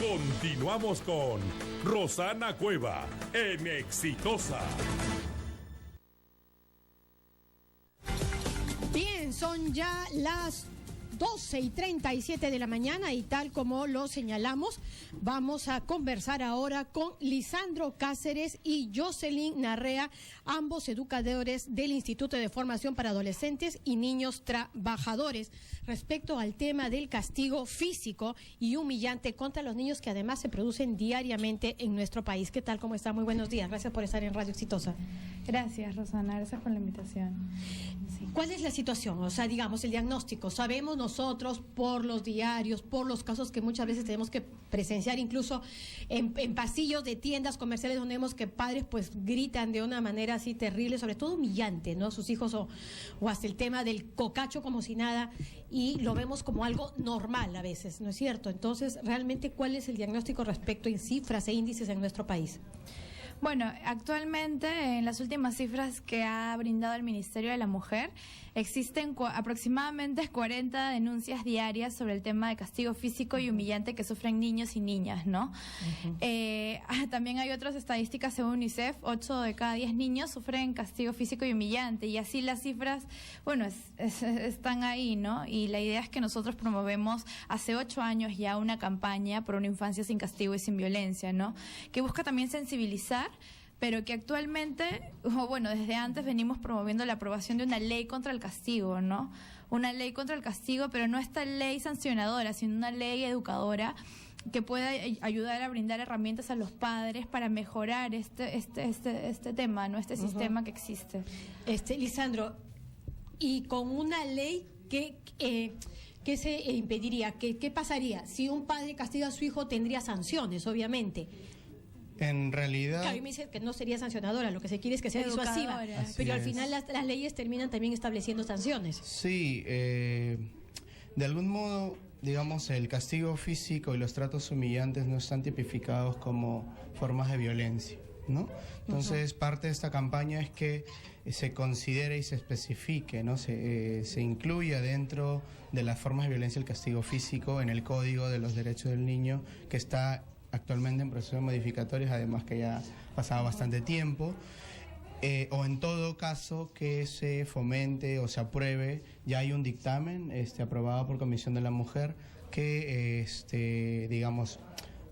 Continuamos con Rosana Cueva en Exitosa. Bien, son ya las 12:37 de la mañana y tal como lo señalamos, vamos a conversar ahora con Lisandro Cáceres y Jocelyn Narrea, ambos educadores del Instituto de Formación para Adolescentes y Niños Trabajadores, respecto al tema del castigo físico y humillante contra los niños que además se producen diariamente en nuestro país. ¿Qué tal? ¿Cómo está? Muy buenos días. Gracias por estar en Radio Exitosa. Gracias, Rosana. Gracias por la invitación. Sí. ¿Cuál es la situación? O sea, digamos, el diagnóstico. Sabemos nosotros por los diarios, por los casos que muchas veces tenemos que presenciar, incluso en pasillos de tiendas comerciales donde vemos que padres pues gritan de una manera así terrible, sobre todo humillante, ¿no? Sus hijos o hasta el tema del cocacho como si nada, y lo vemos como algo normal a veces, ¿no es cierto? Entonces, realmente, ¿cuál es el diagnóstico respecto en cifras e índices en nuestro país? Bueno, actualmente en las últimas cifras que ha brindado el Ministerio de la Mujer, existen aproximadamente 40 denuncias diarias sobre el tema de castigo físico y humillante que sufren niños y niñas, ¿no? También hay otras estadísticas según UNICEF, 8 de cada 10 niños sufren castigo físico y humillante, y así las cifras, bueno, están ahí, ¿no? Y la idea es que nosotros promovemos hace 8 años ya una campaña por una infancia sin castigo y sin violencia, ¿no? Que busca también sensibilizar, pero que actualmente, o bueno, desde antes venimos promoviendo la aprobación de una ley contra el castigo, ¿no? Una ley contra el castigo, pero no esta ley sancionadora, sino una ley educadora que pueda ayudar a brindar herramientas a los padres para mejorar este tema, ¿no? Este sistema que existe. Lisandro, y con una ley ¿qué se impediría? ¿Qué pasaría? Si un padre castiga a su hijo, tendría sanciones, obviamente. En realidad... Claro, y me dice que no sería sancionadora, lo que se quiere es que sea disuasiva, pero al final las leyes terminan también estableciendo sanciones. Sí, de algún modo, digamos, el castigo físico y los tratos humillantes no están tipificados como formas de violencia, ¿no? Entonces, parte de esta campaña es que se considere y se especifique, ¿no? Se incluya dentro de las formas de violencia el castigo físico en el Código de los Derechos del Niño, que está actualmente en procesos modificatorios, además que ya ha pasado bastante tiempo, o en todo caso que se fomente o se apruebe. Ya hay un dictamen aprobado por Comisión de la Mujer que digamos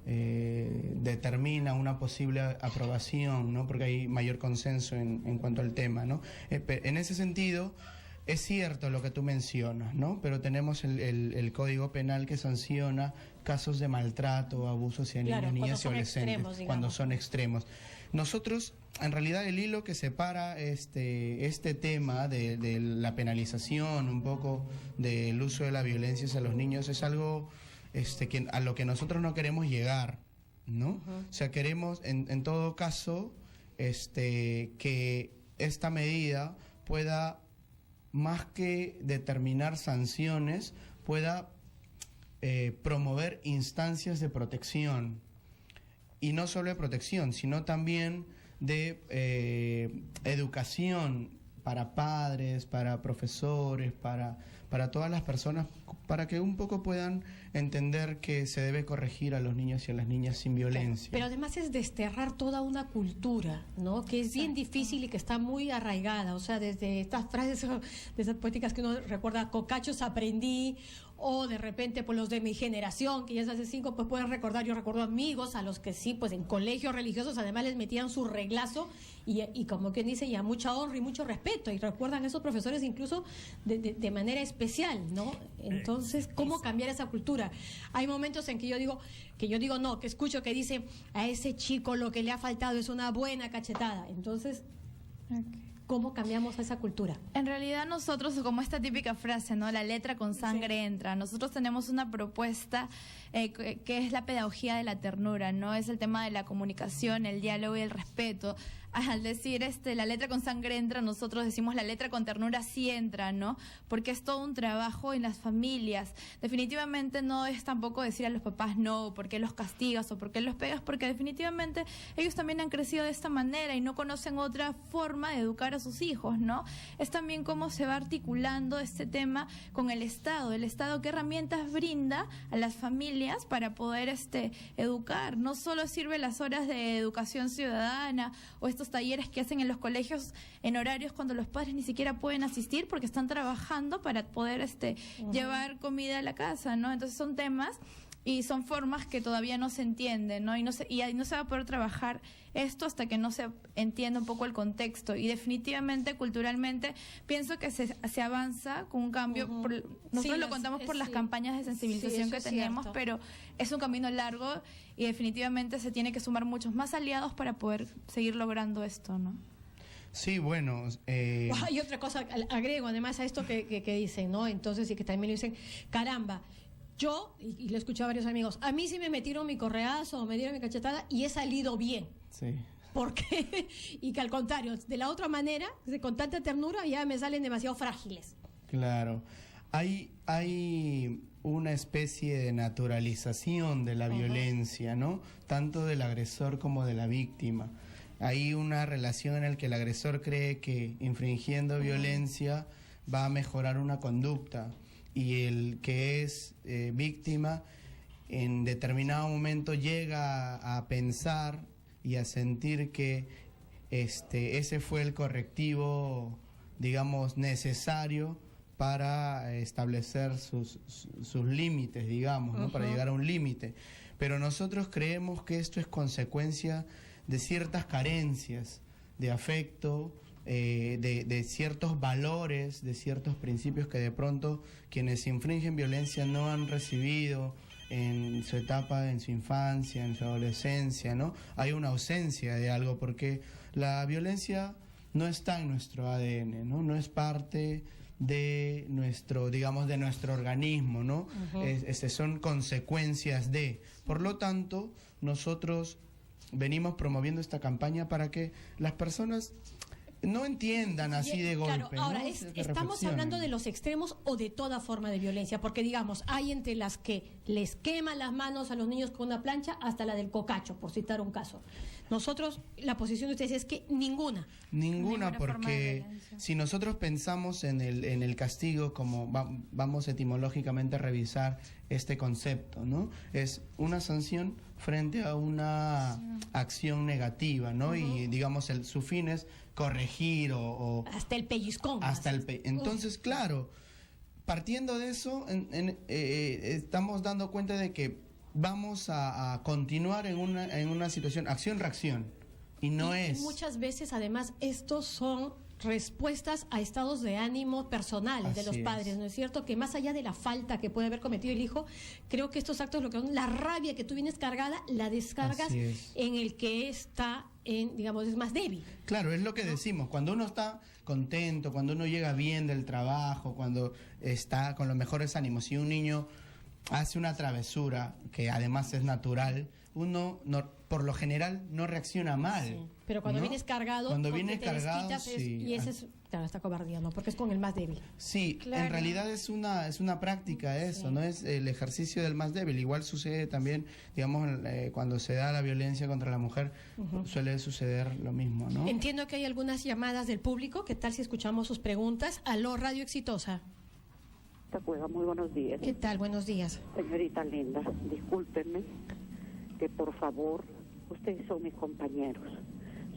determina una posible aprobación, ¿no? Porque hay mayor consenso en cuanto al tema, ¿no? En ese sentido, es cierto lo que tú mencionas, ¿no? Pero tenemos el Código Penal que sanciona casos de maltrato, abuso hacia niños, niñas y adolescentes, cuando son extremos. Nosotros, en realidad, el hilo que separa este tema de la penalización, un poco del uso de la violencia hacia los niños, es algo a lo que nosotros no queremos llegar, ¿no? O sea, queremos, en todo caso, que esta medida pueda, más que determinar sanciones, pueda promover instancias de protección, y no solo de protección, sino también de educación para padres, para profesores, para todas las personas, para que un poco puedan entender que se debe corregir a los niños y a las niñas sin violencia. Pero además es desterrar toda una cultura, ¿no? Que es bien difícil y que está muy arraigada, o sea, desde estas frases, de esas poéticas que uno recuerda, cocachos aprendí, o de repente pues los de mi generación, que ya es hace 5, pues pueden recordar, yo recuerdo amigos a los que sí, pues en colegios religiosos además les metían su reglazo y como quien dice, ya mucha honra y mucho respeto, y recuerdan a esos profesores incluso de manera especial, ¿no? Entonces, ¿cómo cambiar esa cultura? Hay momentos en que yo digo no, que escucho que dice, a ese chico lo que le ha faltado es una buena cachetada. Entonces, ¿cómo cambiamos esa cultura? En realidad nosotros, como esta típica frase, ¿no? La letra con sangre entra. Nosotros tenemos una propuesta que es la pedagogía de la ternura, ¿no? Es el tema de la comunicación, el diálogo y el respeto. al decir la letra con sangre entra, nosotros decimos la letra con ternura sí entra, ¿no? Porque es todo un trabajo en las familias. Definitivamente no es tampoco decir a los papás no, ¿por qué los castigas o por qué los pegas? Porque definitivamente ellos también han crecido de esta manera y no conocen otra forma de educar a sus hijos, ¿no? Es también cómo se va articulando este tema con el Estado qué herramientas brinda a las familias para poder educar. No solo sirve las horas de educación ciudadana o estos talleres que hacen en los colegios en horarios cuando los padres ni siquiera pueden asistir porque están trabajando para poder llevar comida a la casa, ¿no? Entonces son temas y son formas que todavía no se entienden, ¿no? Y no se va a poder trabajar esto hasta que no se entienda un poco el contexto. Y definitivamente, culturalmente, pienso que se avanza con un cambio. Nosotros lo contamos por las campañas de sensibilización que tenemos, pero es un camino largo y definitivamente se tiene que sumar muchos más aliados para poder seguir logrando esto, ¿no? Sí, bueno. Hay otra cosa, agrego además a esto que dicen, ¿no? Entonces, y que también dicen, caramba, yo, y lo he escuchado a varios amigos, a mí sí me metieron mi correazo, me dieron mi cachetada y he salido bien. Sí. ¿Por qué? Y que al contrario, de la otra manera, con tanta ternura, ya me salen demasiado frágiles. Claro. Hay una especie de naturalización de la violencia, ¿no? Tanto del agresor como de la víctima. Hay una relación en la que el agresor cree que infringiendo violencia va a mejorar una conducta y el que es víctima en determinado momento llega a pensar y a sentir que ese fue el correctivo, digamos, necesario para establecer sus límites, digamos, ¿no? Para llegar a un límite. Pero nosotros creemos que esto es consecuencia de ciertas carencias de afecto, de ciertos valores, de ciertos principios que de pronto quienes infringen violencia no han recibido en su etapa, en su infancia, en su adolescencia, ¿no? Hay una ausencia de algo porque la violencia no está en nuestro ADN, ¿no? No es parte de nuestro, digamos, de nuestro organismo, ¿no? Son consecuencias de. Por lo tanto, nosotros venimos promoviendo esta campaña para que las personas no entiendan así de golpe. Claro, ahora ¿no? Estamos hablando de los extremos o de toda forma de violencia, porque digamos, hay entre las que les queman las manos a los niños con una plancha hasta la del cocacho, por citar un caso. Nosotros, la posición de ustedes es que ninguna, porque si nosotros pensamos en el castigo como vamos etimológicamente a revisar este concepto, ¿no? Es una sanción frente a una acción negativa, ¿no? Y digamos su fin es corregir o hasta el pellizcón. Entonces, claro, partiendo de eso, estamos dando cuenta de que vamos a continuar en una situación acción-reacción y muchas veces además estos son respuestas a estados de ánimo personales de los padres, ¿no es cierto? Que más allá de la falta que puede haber cometido el hijo, creo que estos actos, lo que son la rabia que tú vienes cargada, la descargas en el que está digamos, es más débil. Claro, es lo que decimos, cuando uno está contento, cuando uno llega bien del trabajo, cuando está con los mejores ánimos, si un niño hace una travesura, que además es natural, uno por lo general no reacciona mal. Sí. Pero cuando vienes cargado, y ese es esta cobardía, ¿no? Porque es con el más débil. Sí, claro. En realidad es una práctica eso, ¿no? Es el ejercicio del más débil. Igual sucede también, digamos, cuando se da la violencia contra la mujer, suele suceder lo mismo, ¿no? Entiendo que hay algunas llamadas del público. ¿Qué tal si escuchamos sus preguntas? Aló, Radio Exitosa. Muy buenos días. ¿Qué tal? Buenos días. Señorita linda, discúlpenme que por favor, ustedes son mis compañeros.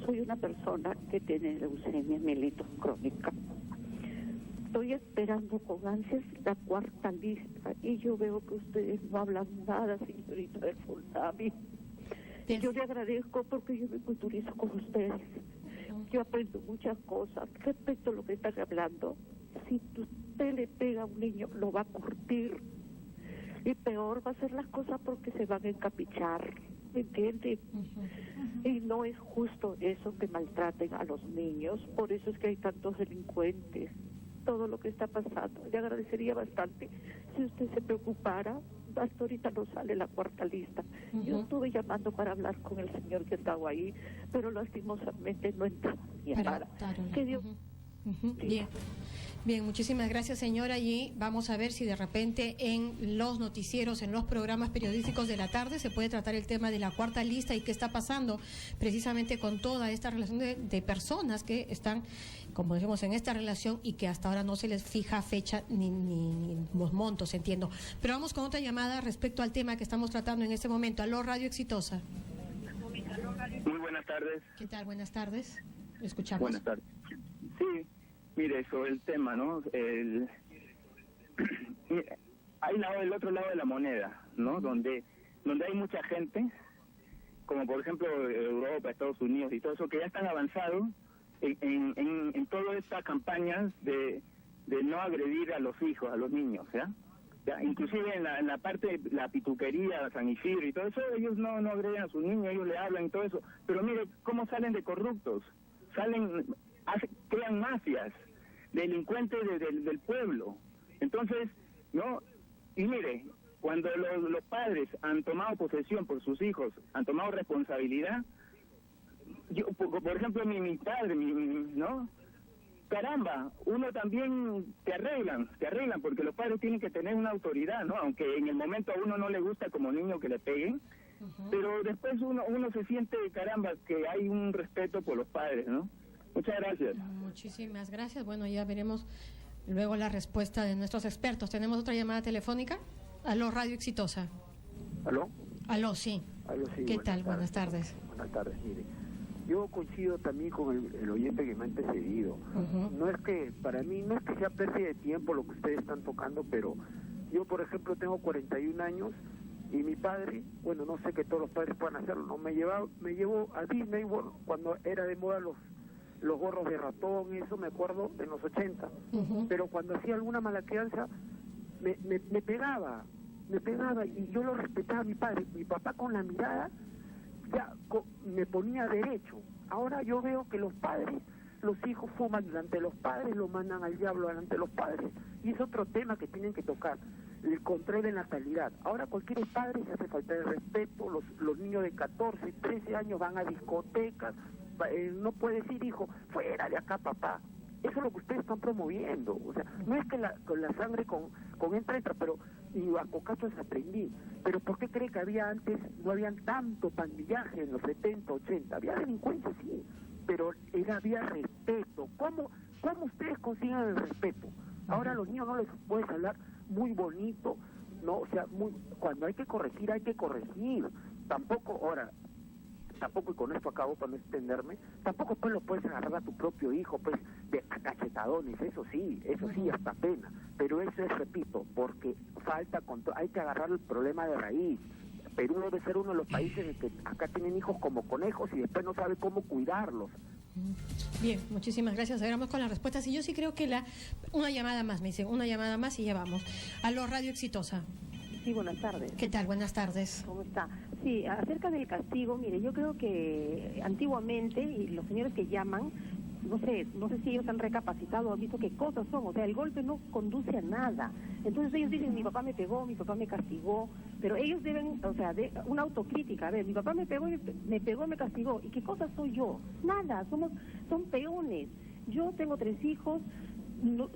Soy una persona que tiene leucemia mellitus crónica. Estoy esperando con ansias la cuarta lista y yo veo que ustedes no hablan nada, señorita del FUNAVI. Yo le agradezco porque yo me culturizo con ustedes. Yo aprendo muchas cosas respecto a lo que están hablando. Si usted le pega a un niño, lo va a curtir. Y peor va a ser las cosas porque se van a encaprichar, ¿me entiende? Y no es justo eso que maltraten a los niños, por eso es que hay tantos delincuentes. Todo lo que está pasando, le agradecería bastante si usted se preocupara hasta ahorita no sale la cuarta lista. Yo estuve llamando para hablar con el señor que estaba ahí, pero lastimosamente no entró ni para. Que Dios... Bien. Bien, muchísimas gracias, señora. Y vamos a ver si de repente en los noticieros, en los programas periodísticos de la tarde se puede tratar el tema de la cuarta lista y qué está pasando precisamente con toda esta relación de personas que están, como decimos, en esta relación y que hasta ahora no se les fija fecha ni los montos, entiendo. Pero vamos con otra llamada respecto al tema que estamos tratando en este momento. Aló, Radio Exitosa. Muy buenas tardes. ¿Qué tal? Buenas tardes. ¿Lo escuchamos? Buenas tardes. Sí, mire, sobre el tema, ¿no? Hay el otro lado de la moneda, ¿no? Donde hay mucha gente, como por ejemplo Europa, Estados Unidos y todo eso, que ya están avanzados en todas estas campañas de no agredir a los hijos, a los niños, ¿ya? Inclusive en la parte de la pituquería, San Isidro y todo eso, ellos no agreden a sus niños, ellos le hablan y todo eso. Pero mire cómo salen de corruptos, crean mafias, delincuentes del pueblo. Entonces, ¿no? Y mire, cuando los padres han tomado posesión por sus hijos, han tomado responsabilidad, yo, por ejemplo, mi padre, ¿no? Caramba, uno también te arreglan, porque los padres tienen que tener una autoridad, ¿no? Aunque en el momento a uno no le gusta como niño que le peguen, pero después uno se siente, caramba, que hay un respeto por los padres, ¿no? Muchas gracias. Muchísimas gracias. Bueno, ya veremos luego la respuesta de nuestros expertos. ¿Tenemos otra llamada telefónica? Aló, Radio Exitosa. ¿Aló? Aló, sí. Aló, sí. ¿Qué tal? Buenas tardes. Buenas tardes, mire. Yo coincido también con el oyente que me ha antecedido. No es que, para mí, no es que sea pérdida de tiempo lo que ustedes están tocando, pero yo, por ejemplo, tengo 41 años y mi padre, bueno, no sé que todos los padres puedan hacerlo, ¿no? Me llevó a Disney, bueno, cuando era de moda los gorros de ratón, eso me acuerdo, en los 80. Pero cuando hacía alguna mala crianza, me pegaba, y yo lo respetaba a mi padre. Mi papá con la mirada ya me ponía derecho. Ahora yo veo que los padres, los hijos fuman delante de los padres, lo mandan al diablo delante de los padres. Y es otro tema que tienen que tocar, el control de natalidad. Ahora cualquier padre se hace falta de respeto, los niños de 14, 13 años van a discotecas, no puede decir, hijo, fuera de acá, papá. Eso es lo que ustedes están promoviendo. O sea, no es que con la sangre con entra, pero y a cocachos aprendí. Pero ¿por qué cree que antes no habían tanto pandillaje en los 70, 80? Había delincuencia, sí, pero había respeto. ¿Cómo ustedes consiguen el respeto? Ahora a los niños no les puedes hablar muy bonito, ¿no? O sea, cuando hay que corregir, hay que corregir. Tampoco, y con esto acabo para no extenderme, tampoco pues lo puedes agarrar a tu propio hijo, pues, de a cachetadones, eso sí, hasta pena. Pero eso es, repito, porque falta control, hay que agarrar el problema de raíz. Perú debe ser uno de los países en que acá tienen hijos como conejos y después no sabe cómo cuidarlos. Bien, muchísimas gracias. Ahora vamos con las respuestas. Y yo sí creo que una llamada más, me dicen, una llamada más y ya vamos. Aló, Radio Exitosa. Sí, buenas tardes. ¿Qué tal? Buenas tardes. ¿Cómo está? Sí, acerca del castigo, mire, yo creo que antiguamente, y los señores que llaman, no sé si ellos han recapacitado, han visto qué cosas son, o sea, el golpe no conduce a nada. Entonces ellos dicen, mi papá me pegó, mi papá me castigó, pero ellos deben, o sea, de una autocrítica, a ver, mi papá me pegó, me castigó, ¿y qué cosa soy yo? Nada, son peones. Yo tengo 3 hijos, no,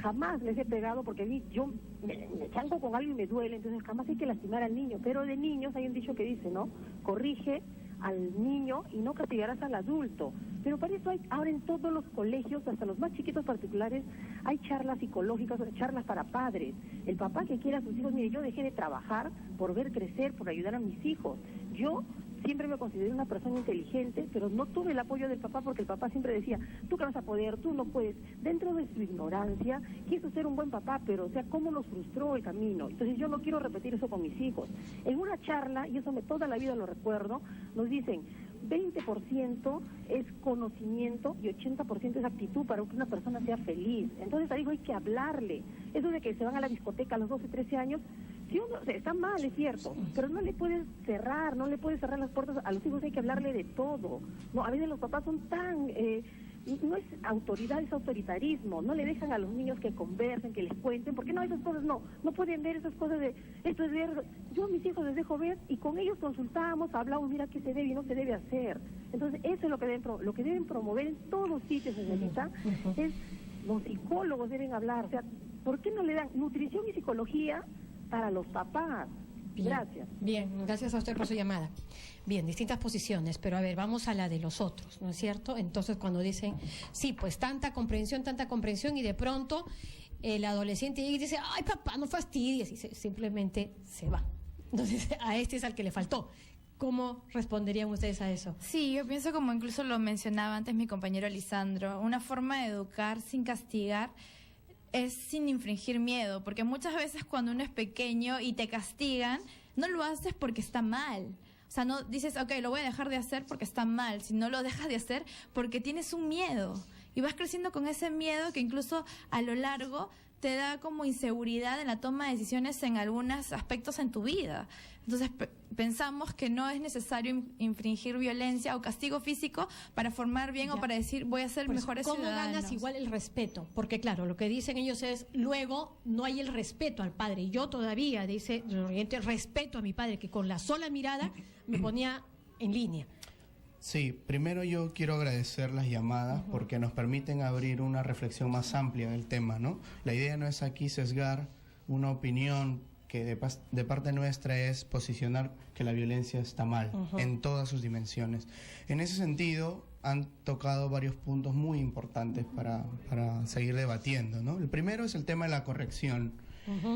jamás les he pegado porque yo me chanco con algo y me duele, entonces jamás hay que lastimar al niño, pero de niños hay un dicho que dice, ¿no? Corrige al niño y no castigarás al adulto. Pero para eso ahora en todos los colegios, hasta los más chiquitos particulares, hay charlas psicológicas, charlas para padres. El papá que quiera a sus hijos, mire, yo dejé de trabajar por ver crecer, por ayudar a mis hijos. Yo siempre me consideré una persona inteligente, pero no tuve el apoyo del papá porque el papá siempre decía, tú que vas a poder, tú no puedes. Dentro de su ignorancia, quiso ser un buen papá, pero o sea, cómo nos frustró el camino. Entonces yo no quiero repetir eso con mis hijos. En una charla, y eso toda la vida lo recuerdo, nos dicen, 20% es conocimiento y 80% es actitud para que una persona sea feliz. Entonces ahí hay que hablarle. Eso de que se van a la discoteca a los 12, 13 años, si uno está mal, es cierto, pero no le puedes cerrar las puertas a los hijos, hay que hablarle de todo. No, a veces los papás son tan no es autoridad, es autoritarismo. No le dejan a los niños que conversen, que les cuenten, porque no, esas cosas no pueden ver esas cosas de, esto es ver, yo a mis hijos les dejo ver y con ellos consultamos, hablamos, mira qué se debe y no se debe hacer. Entonces eso es lo que deben promover en todos los sitios, señorita, es los psicólogos deben hablar, o sea, ¿por qué no le dan nutrición y psicología para los papás? Bien, Gracias. Bien, gracias a usted por su llamada. Bien, distintas posiciones, pero a ver, vamos a la de los otros, ¿no es cierto? Entonces, cuando dicen, sí, pues tanta comprensión, y de pronto el adolescente llega y dice, ay, papá, no fastidies, y simplemente se va. Entonces, a este es al que le faltó. ¿Cómo responderían ustedes a eso? Sí, yo pienso, como incluso lo mencionaba antes mi compañero Lisandro, una forma de educar sin castigar es sin infringir miedo, porque muchas veces cuando uno es pequeño y te castigan, no lo haces porque está mal. O sea, no dices, ok, lo voy a dejar de hacer porque está mal, sino lo dejas de hacer porque tienes un miedo. Y vas creciendo con ese miedo que incluso a lo largo te da como inseguridad en la toma de decisiones en algunos aspectos en tu vida. Entonces pensamos que no es necesario infringir violencia o castigo físico para formar bien, Ya. o para decir voy a ser Pues, mejores ¿cómo ciudadanos. ganas igual el respeto? Porque claro, lo que dicen ellos es, luego no hay el respeto al padre. Y yo todavía, dice el Oriente, respeto a mi padre, que con la sola mirada me ponía en línea. Sí, primero yo quiero agradecer las llamadas porque nos permiten abrir una reflexión más amplia del tema, ¿no? La idea no es aquí sesgar una opinión que de parte nuestra es posicionar que la violencia está mal en todas sus dimensiones. En ese sentido, han tocado varios puntos muy importantes para seguir debatiendo, ¿no? El primero es el tema de la corrección.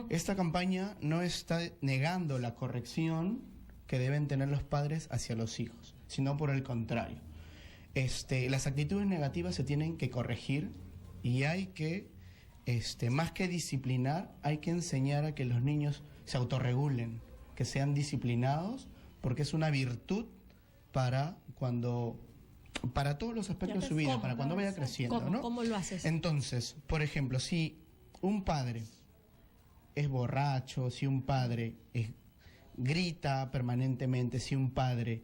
Esta campaña no está negando la corrección que deben tener los padres hacia los hijos, sino por el contrario. Las actitudes negativas se tienen que corregir y hay que, más que disciplinar, hay que enseñar a que los niños se autorregulen, que sean disciplinados, porque es una virtud para todos los aspectos de su vida, para cuando vaya creciendo, ¿no? ¿Cómo lo haces? Entonces, por ejemplo, si un padre es borracho, si un padre grita permanentemente, si un padre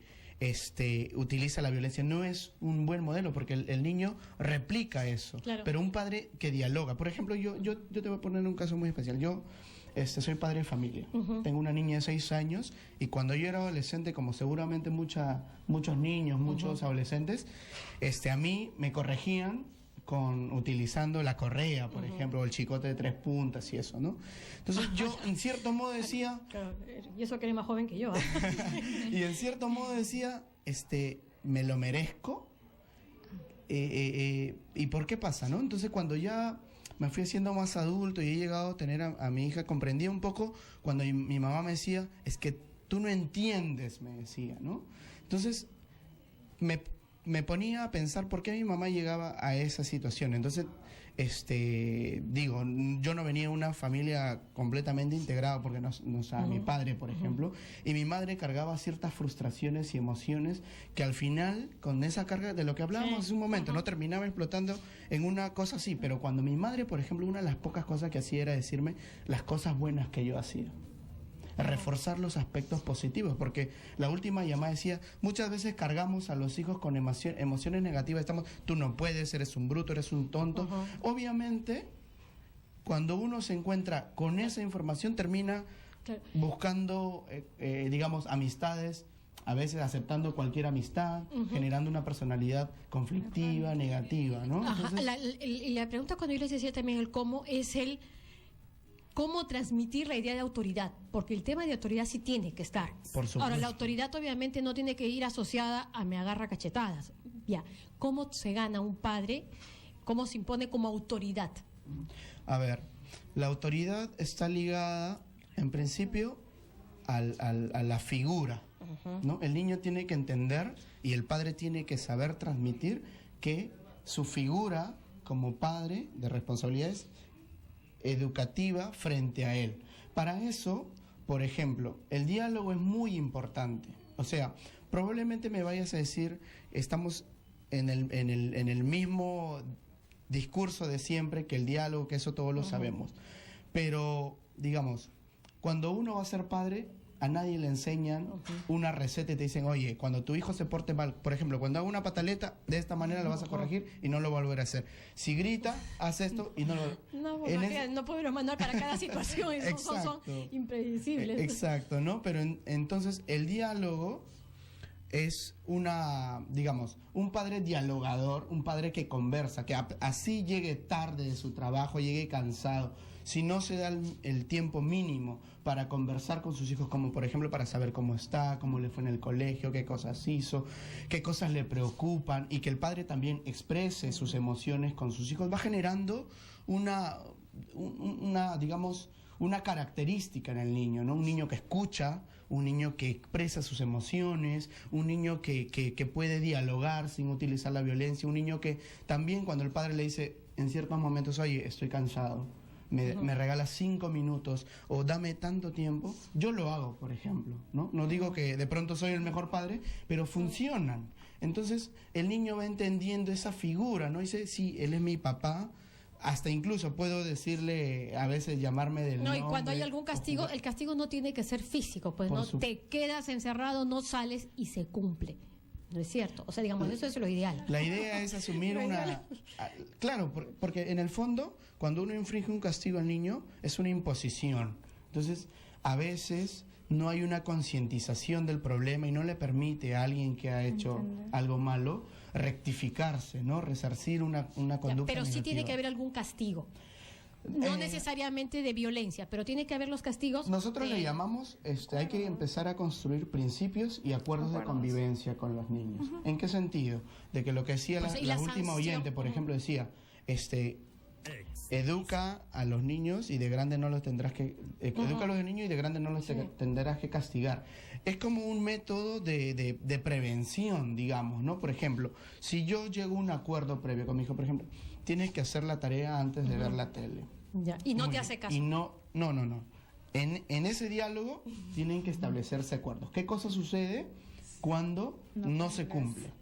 utiliza la violencia, no es un buen modelo, porque el niño replica eso. Claro. Pero un padre que dialoga, por ejemplo, yo te voy a poner un caso muy especial. Yo soy padre de familia, tengo una niña de 6 años, y cuando yo era adolescente, como seguramente muchos niños, muchos adolescentes, a mí me corregían utilizando la correa, por ejemplo, o el chicote de 3 puntas y eso, ¿no? Entonces yo en cierto modo decía... Claro, y eso que eres más joven que yo. y en cierto modo decía, me lo merezco, ¿y por qué pasa, no? Entonces cuando ya me fui haciendo más adulto y he llegado a tener a mi hija, comprendí un poco cuando mi mamá me decía, es que tú no entiendes, me decía, ¿no? Entonces me ponía a pensar por qué mi mamá llegaba a esa situación. Entonces, yo no venía de una familia completamente integrada, porque mi padre, por ejemplo, y mi madre cargaba ciertas frustraciones y emociones que al final, con esa carga de lo que hablábamos hace un momento, no terminaba explotando en una cosa así. Pero cuando mi madre, por ejemplo, una de las pocas cosas que hacía era decirme las cosas buenas que yo hacía, reforzar los aspectos positivos, porque la última llamada decía, muchas veces cargamos a los hijos con emociones negativas, tú no puedes, eres un bruto, eres un tonto. Obviamente, cuando uno se encuentra con esa información, termina buscando, amistades, a veces aceptando cualquier amistad, generando una personalidad conflictiva, negativa, ¿no? Entonces, la pregunta, cuando yo les decía también el cómo, es cómo transmitir la idea de autoridad, porque el tema de autoridad sí tiene que estar. Por supuesto. Ahora, la autoridad obviamente no tiene que ir asociada a me agarra cachetadas. Ya, ¿cómo se gana un padre? ¿Cómo se impone como autoridad? A ver, la autoridad está ligada, en principio, a la figura, ¿no? El niño tiene que entender y el padre tiene que saber transmitir que su figura como padre de responsabilidades educativa frente a él. Para eso, por ejemplo, el diálogo es muy importante. O sea, probablemente me vayas a decir, estamos en el mismo discurso de siempre, que el diálogo, que eso todos lo sabemos. Pero, digamos, cuando uno va a ser padre, a nadie le enseñan una receta y te dicen, oye, cuando tu hijo se porte mal, por ejemplo, cuando haga una pataleta, de esta manera lo vas a corregir y no lo va a volver a hacer. Si grita, haz esto y no lo... No, no podemos mandar para cada situación, son impredecibles. Exacto, ¿no? Pero entonces el diálogo es digamos, un padre dialogador, un padre que conversa, que así llegue tarde de su trabajo, llegue cansado. Si no se da el tiempo mínimo para conversar con sus hijos, como por ejemplo para saber cómo está, cómo le fue en el colegio, qué cosas hizo, qué cosas le preocupan, y que el padre también exprese sus emociones con sus hijos, va generando digamos, una característica en el niño, ¿no? Un niño que escucha, un niño que expresa sus emociones, un niño que puede dialogar sin utilizar la violencia, un niño que también cuando el padre le dice en ciertos momentos, oye, estoy cansado, me regalas 5 minutos o dame tanto tiempo, yo lo hago, por ejemplo, ¿no? No digo que de pronto soy el mejor padre, pero funcionan. Entonces el niño va entendiendo esa figura, ¿no? Dice, sí, él es mi papá. Hasta incluso puedo decirle, a veces llamarme del nombre. No, y cuando hay algún castigo, el castigo no tiene que ser físico, pues no te quedas encerrado, no sales y se cumple. ¿No es cierto? O sea, digamos, eso es lo ideal. La idea es asumir claro, porque en el fondo, cuando uno infringe un castigo al niño, es una imposición. Entonces, a veces no hay una concientización del problema y no le permite a alguien que ha hecho algo malo rectificarse, ¿no? Resarcir una conducta pero sí negativa. Tiene que haber algún castigo. No necesariamente de violencia, pero tiene que haber los castigos. Nosotros le llamamos, hay que empezar a construir principios y acuerdos de convivencia con los niños. ¿En qué sentido? De que lo que decía la última oyente, por ejemplo, decía, educa a los niños y de grande no los tendrás que... Educa a los niños y de grande no los tendrás que castigar. Es como un método de prevención, digamos, ¿no? Por ejemplo, si yo llego a un acuerdo previo con mi hijo, por ejemplo, tienes que hacer la tarea antes de ver la tele. Ya. Y no te hace caso. Y no. En ese diálogo tienen que establecerse acuerdos. ¿Qué cosa sucede cuando no se cumple?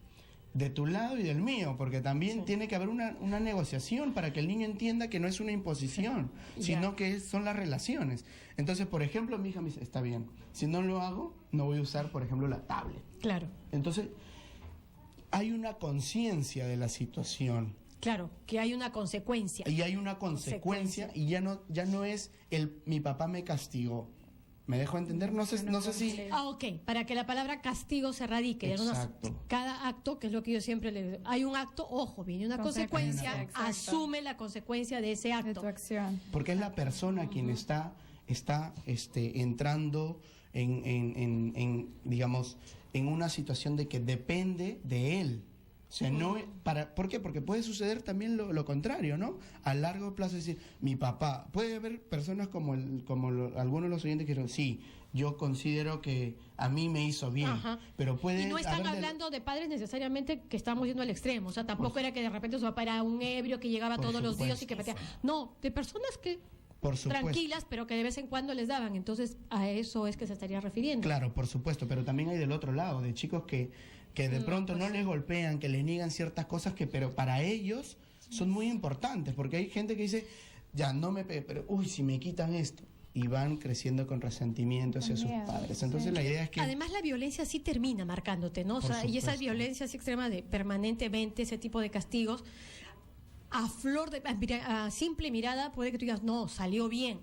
De tu lado y del mío, porque también tiene que haber una negociación para que el niño entienda que no es una imposición, sino que son las relaciones. Entonces, por ejemplo, mi hija me dice, está bien, si no lo hago, no voy a usar, por ejemplo, la tablet. Claro. Entonces, hay una conciencia de la situación. Claro, que hay una consecuencia. Y hay una consecuencia y ya no es mi papá me castigó. ¿Me dejo entender? No sé si... Ok, para que la palabra castigo se radique. Exacto. Cada acto, que es lo que yo siempre le digo, hay un acto, ojo, viene una consecuencia, asume la consecuencia de ese acto. De tu acción. Porque es la persona quien está entrando digamos, en una situación de que depende de él. O sea, ¿por qué? Porque puede suceder también lo contrario, ¿no? A largo plazo, es decir, mi papá, puede haber personas como algunos de los oyentes que dicen, sí, yo considero que a mí me hizo bien, pero puede... Y no están hablando de padres necesariamente que estamos yendo al extremo, o sea, tampoco era que de repente su papá era un ebrio que llegaba todos los días y que pateaba. No, de personas que... tranquilas, pero que de vez en cuando les daban. Entonces, a eso es que se estaría refiriendo. Claro, por supuesto, pero también hay del otro lado, de chicos que de pronto no les golpean, que les niegan ciertas cosas pero para ellos son muy importantes, porque hay gente que dice, ya no me pegue, pero uy, si me quitan esto, y van creciendo con resentimiento hacia sus padres. Entonces la idea es que... Además la violencia sí termina marcándote, ¿no? O sea, y esa violencia así extrema de permanentemente, ese tipo de castigos, a simple mirada puede que tú digas, no, salió bien,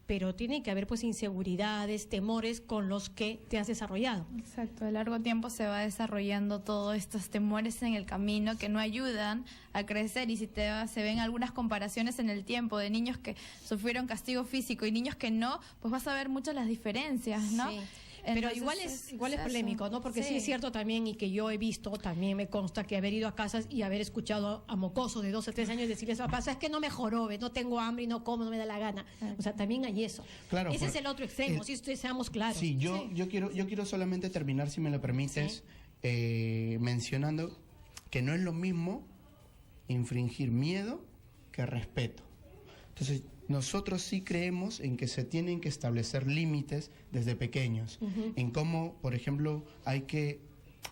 pero tiene que haber pues inseguridades, temores con los que te has desarrollado. Exacto, a largo tiempo se va desarrollando todos estos temores en el camino que no ayudan a crecer, y si se ven algunas comparaciones en el tiempo de niños que sufrieron castigo físico y niños que no, pues vas a ver muchas las diferencias, ¿no? Sí. Pero entonces, igual es polémico, ¿no? Porque sí es cierto también, y que yo he visto, también me consta que haber ido a casas y haber escuchado a mocosos de 12 o 3 años decirles, papá, es que no me jorobes, no tengo hambre y no como, no me da la gana. O sea, también hay eso. Claro, ese es el otro extremo, si seamos claros. Sí, yo quiero solamente terminar, si me lo permites, mencionando que no es lo mismo infringir miedo que respeto. Entonces, nosotros sí creemos en que se tienen que establecer límites desde pequeños, en cómo, por ejemplo, hay que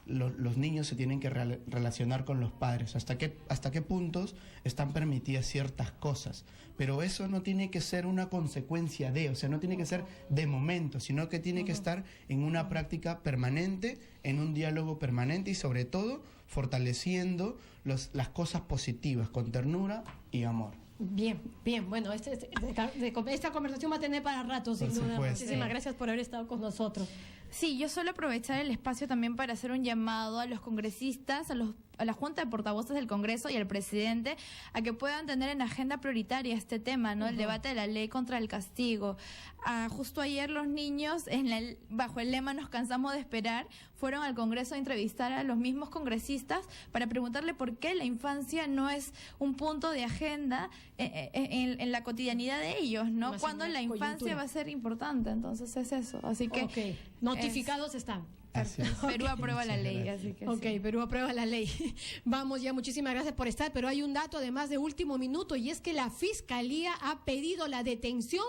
los niños se tienen que relacionar con los padres, hasta qué puntos están permitidas ciertas cosas, pero eso no tiene que ser una consecuencia de, o sea, no tiene que ser de momento, sino que tiene que estar en una práctica permanente, en un diálogo permanente y sobre todo fortaleciendo las cosas positivas con ternura y amor. Bien, bueno, esta conversación va a tener para rato, sin duda. Muchísimas gracias por haber estado con nosotros. Sí, yo suelo aprovechar el espacio también para hacer un llamado a los congresistas, a la Junta de Portavoces del Congreso y al presidente a que puedan tener en agenda prioritaria este tema, ¿no? El debate de la ley contra el castigo. Justo ayer los niños, bajo el lema "Nos cansamos de esperar", fueron al Congreso a entrevistar a los mismos congresistas para preguntarle por qué la infancia no es un punto de agenda en la cotidianidad de ellos, ¿no? Más ¿Cuándo la infancia va a ser importante? Entonces es eso. Así que notificados están. Perú aprueba la ley, así que sí. Perú aprueba la ley. Vamos ya, muchísimas gracias por estar, pero hay un dato además de último minuto y es que la Fiscalía ha pedido la detención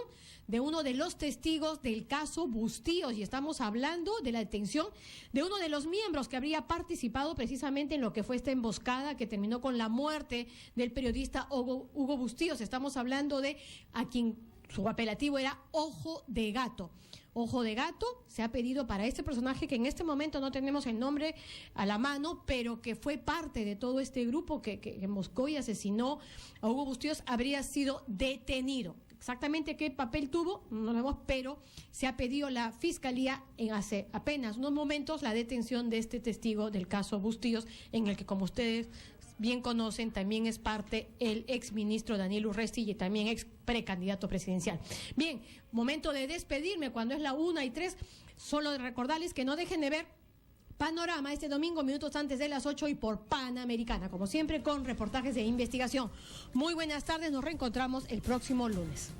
de uno de los testigos del caso Bustíos y estamos hablando de la detención de uno de los miembros que habría participado precisamente en lo que fue esta emboscada que terminó con la muerte del periodista Hugo Bustíos. Estamos hablando de a quien su apelativo era Ojo de Gato. Ojo de Gato se ha pedido para este personaje que en este momento no tenemos el nombre a la mano, pero que fue parte de todo este grupo que emboscó y asesinó a Hugo Bustíos, habría sido detenido. Exactamente qué papel tuvo, no lo vemos, pero se ha pedido la Fiscalía en hace apenas unos momentos la detención de este testigo del caso Bustíos, en el que, como ustedes bien conocen, también es parte el exministro Daniel Urresti y también ex precandidato presidencial. Bien, momento de despedirme cuando es la 1:03, solo de recordarles que no dejen de ver Panorama este domingo, minutos antes de las 8 y por Panamericana, como siempre con reportajes de investigación. Muy buenas tardes, nos reencontramos el próximo lunes.